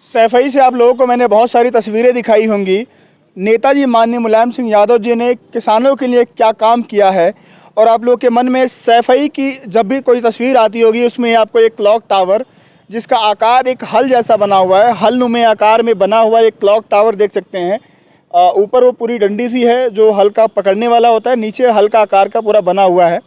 सैफई से आप लोगों को मैंने बहुत सारी तस्वीरें दिखाई होंगी। नेताजी माननीय मुलायम सिंह यादव जी ने किसानों के लिए क्या काम किया है, और आप लोगों के मन में सैफई की जब भी कोई तस्वीर आती होगी उसमें आपको एक क्लॉक टावर जिसका आकार एक हल जैसा बना हुआ है, हल नुमे आकार में बना हुआ एक क्लॉक टावर देख सकते हैं। ऊपर वो पूरी डंडी सी है जो हल का पकड़ने वाला होता है, नीचे हल का आकार का पूरा बना हुआ है।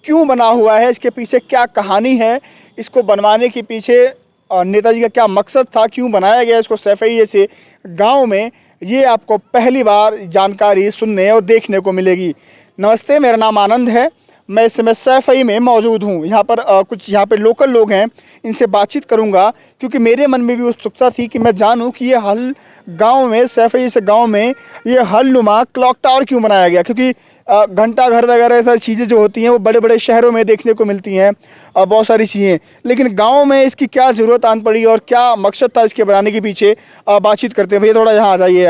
क्यों बना हुआ है, इसके पीछे क्या कहानी है, इसको बनवाने के पीछे नेताजी का क्या मकसद था, क्यों बनाया गया इसको सैफई जैसे गांव में, ये आपको पहली बार जानकारी सुनने और देखने को मिलेगी। नमस्ते, मेरा नाम आनंद है। मैं इस समय सैफई में मौजूद हूँ। यहाँ पर कुछ यहाँ पे लोकल लोग हैं, इनसे बातचीत करूँगा क्योंकि मेरे मन में भी उत्सुकता थी कि मैं जानूँ कि ये हल गांव में, सैफई से गांव में ये हल नुमा क्लॉक टावर क्यों बनाया गया। क्योंकि घंटा घर वगैरह ऐसी चीज़ें जो होती हैं वो बड़े बड़े शहरों में देखने को मिलती हैं, बहुत सारी चीज़ें, लेकिन गांव में इसकी क्या ज़रूरत आन पड़ी और क्या मकसद था इसके बनाने के पीछे, बातचीत करते हैं। भैया थोड़ा यहाँ आ जाइए।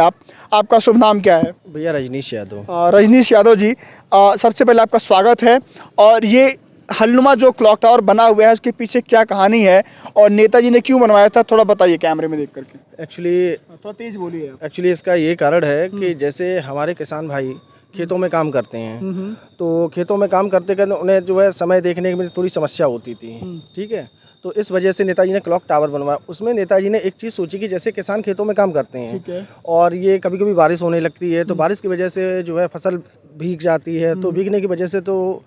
आपका शुभ नाम क्या है? भैया रजनीश यादव। रजनीश यादव जी, सबसे पहले आपका स्वागत है। और ये हलनुमा जो क्लॉक टावर बना हुआ है उसके पीछे क्या कहानी है और नेताजी ने क्यों बनवाया था, थोड़ा बताइए कैमरे में देख करके। एक्चुअली थोड़ा तेज बोलिए। एक्चुअली इसका ये कारण है कि जैसे हमारे किसान भाई खेतों में काम करते हैं, तो खेतों में काम करते करते उन्हें जो है समय देखने में थोड़ी समस्या होती थी। ठीक है, तो इस वजह से नेताजी ने क्लॉक टावर बनवाया। उसमें नेताजी ने एक चीज़ सोची कि जैसे किसान खेतों में काम करते हैं और ये कभी कभी बारिश होने लगती है, तो बारिश की वजह से जो है फसल भीग जाती है, तो भीगने की वजह से तो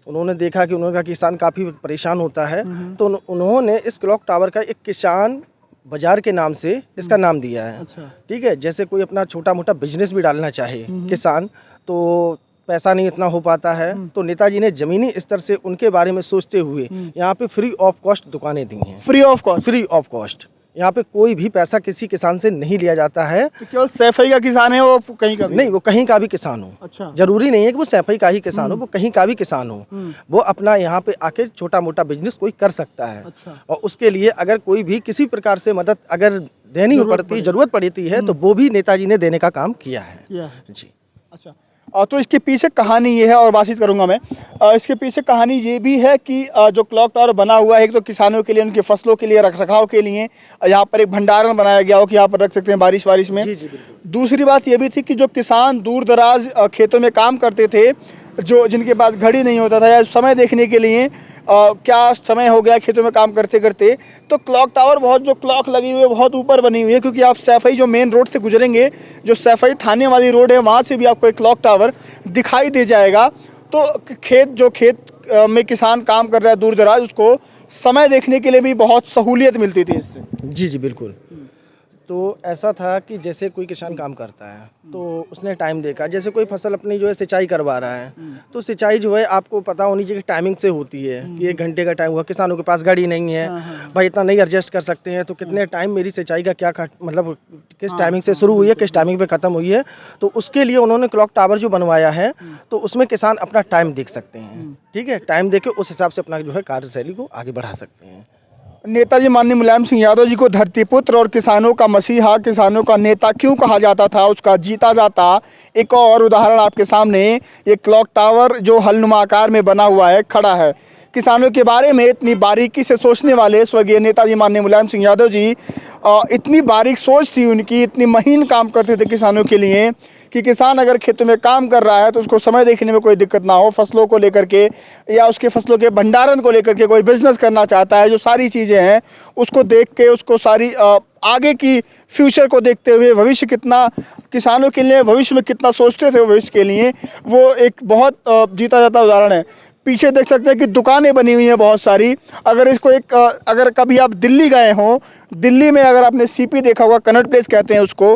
उन्होंने देखा कि उन्होंने कहा किसान काफ़ी परेशान होता है, तो उन्होंने इस क्लॉक टावर का एक किसान बाजार के नाम से इसका नाम दिया है। अच्छा। ठीक है, जैसे कोई अपना छोटा मोटा बिजनेस भी डालना चाहे किसान, तो पैसा नहीं इतना हो पाता है, तो नेताजी ने ज़मीनी स्तर से उनके बारे में सोचते हुए यहाँ पे फ्री ऑफ कॉस्ट दुकानें दी हैं। Free of cost? Free of cost. यहाँ पे कोई भी पैसा किसी किसान से नहीं लिया जाता है। तो केवल सैफई का किसान है, वो कहीं का भी? नहीं, वो कहीं का भी किसान हो। अच्छा। जरूरी नहीं है कि वो सैफई का ही किसान हो, वो कहीं का भी किसान हो, वो अपना यहाँ पे आके छोटा मोटा बिजनेस कोई कर सकता है। अच्छा। और उसके लिए अगर कोई भी किसी प्रकार से मदद अगर देनी पड़ती, जरूरत पड़ती है, तो वो भी नेताजी ने देने का काम किया है। जी। अच्छा। तो इसके पीछे कहानी ये है, और बातचीत करूंगा मैं। इसके पीछे कहानी ये भी है कि जो क्लॉक टावर बना हुआ है, एक तो किसानों के लिए, उनकी फसलों के लिए, रख रखाव के लिए यहाँ पर एक भंडारण बनाया गया हो कि यहाँ पर रख सकते हैं बारिश वारिश में। जी, दूसरी बात ये भी थी कि जो किसान दूर दराज खेतों में काम करते थे, जो जिनके पास घड़ी नहीं होता था या समय देखने के लिए क्या समय हो गया खेतों में काम करते करते, तो क्लॉक टावर बहुत, जो क्लॉक लगी हुई है बहुत ऊपर बनी हुई है। क्योंकि आप सैफई जो मेन रोड से गुजरेंगे, जो सैफई थाने वाली रोड है, वहाँ से भी आपको एक क्लॉक टावर दिखाई दे जाएगा। तो खेत में किसान काम कर रहा है दूर दराज, उसको समय देखने के लिए भी बहुत सहूलियत मिलती थी इससे। जी बिल्कुल। तो ऐसा था कि जैसे कोई किसान काम करता है तो उसने टाइम देखा, जैसे कोई फसल अपनी जो है सिंचाई करवा रहा है, तो सिंचाई जो है आपको पता होनी चाहिए कि टाइमिंग से होती है कि 1 घंटे का टाइम हुआ, किसानों के पास गाड़ी नहीं है, भाई इतना नहीं एडजस्ट कर सकते हैं, तो कितने टाइम मेरी सिंचाई का क्या मतलब किस टाइमिंग से शुरू हुई है, किस टाइमिंग पे ख़त्म हुई है, तो उसके लिए उन्होंने क्लॉक टावर जो बनवाया है, तो उसमें किसान अपना टाइम देख सकते हैं। ठीक है, टाइम देख के उस हिसाब से अपना जो है कार्यशैली को आगे बढ़ा सकते हैं। नेताजी माननीय मुलायम सिंह यादव जी को धरतीपुत्र और किसानों का मसीहा, किसानों का नेता क्यों कहा जाता था, उसका जीता जाता एक और उदाहरण आपके सामने ये क्लॉक टावर जो हलनुमा आकार में बना हुआ है खड़ा है। किसानों के बारे में इतनी बारीकी से सोचने वाले स्वर्गीय नेताजी माननीय मुलायम सिंह यादव जी, इतनी बारीक सोच थी उनकी, इतनी महीन काम करते थे किसानों के लिए कि किसान अगर खेतों में काम कर रहा है तो उसको समय देखने में कोई दिक्कत ना हो, फसलों को लेकर के या उसके फसलों के भंडारण को लेकर के कोई बिजनेस करना चाहता है, जो सारी चीज़ें हैं उसको देख के, उसको सारी आगे की फ्यूचर को देखते हुए, भविष्य कितना किसानों के लिए भविष्य में कितना सोचते थे भविष्य के लिए, वो एक बहुत जीता जाता उदाहरण है। पीछे देख सकते हैं कि दुकानें बनी हुई हैं बहुत सारी। अगर इसको एक अगर कभी आप दिल्ली गए हों, दिल्ली में अगर आपने सीपी देखा होगा, कनॉट प्लेस कहते हैं उसको,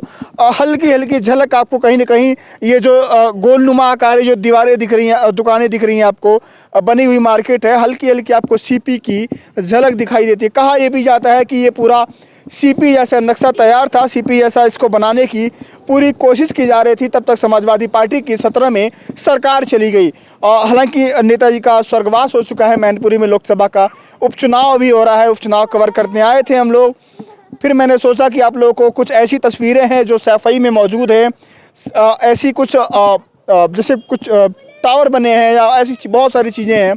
हल्की हल्की झलक आपको कहीं ना कहीं ये जो गोलनुमा आकार जो दीवारें दिख रही हैं, दुकानें दिख रही हैं आपको, बनी हुई मार्केट है, हल्की हल्की आपको सीपी की झलक दिखाई देती है। कहा यह भी जाता है कि ये पूरा सीपी जैसा नक्शा तैयार था, सीपी जैसा इसको बनाने की पूरी कोशिश की जा रही थी। तब तक समाजवादी पार्टी की 17 में सरकार चली गई। हालांकि नेताजी का स्वर्गवास हो चुका है। मैनपुरी में लोकसभा का उपचुनाव भी हो रहा है, उपचुनाव कवर करने आए थे हम लोग। फिर मैंने सोचा कि आप लोगों को कुछ ऐसी तस्वीरें हैं जो सैफई में मौजूद है, ऐसी कुछ जैसे कुछ टावर बने हैं या ऐसी बहुत सारी चीज़ें हैं,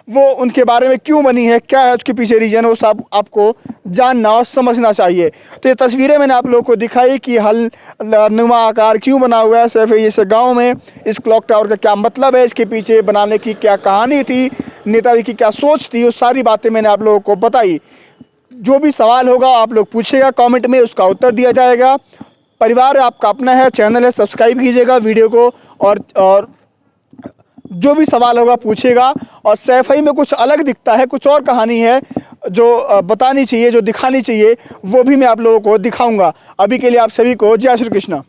वो उनके बारे में क्यों बनी है, क्या है उसके पीछे रीजन, वो सब आपको जानना और समझना चाहिए। तो ये तस्वीरें मैंने आप लोगों को दिखाई कि हल नुमा आकार क्यों बना हुआ है सैफ जैसे गाँव में, इस क्लॉक टावर का क्या मतलब है, इसके पीछे बनाने की क्या कहानी थी, नेताजी की क्या सोच थी, वो सारी बातें मैंने आप लोगों को बताई। जो भी सवाल होगा आप लोग पूछिएगा कमेंट में, उसका उत्तर दिया जाएगा। परिवार आपका अपना है, चैनल है, सब्सक्राइब कीजिएगा वीडियो को, और जो भी सवाल होगा पूछिएगा। और सैफई में कुछ अलग दिखता है, कुछ और कहानी है जो बतानी चाहिए, जो दिखानी चाहिए, वो भी मैं आप लोगों को दिखाऊंगा। अभी के लिए आप सभी को जय श्री कृष्ण।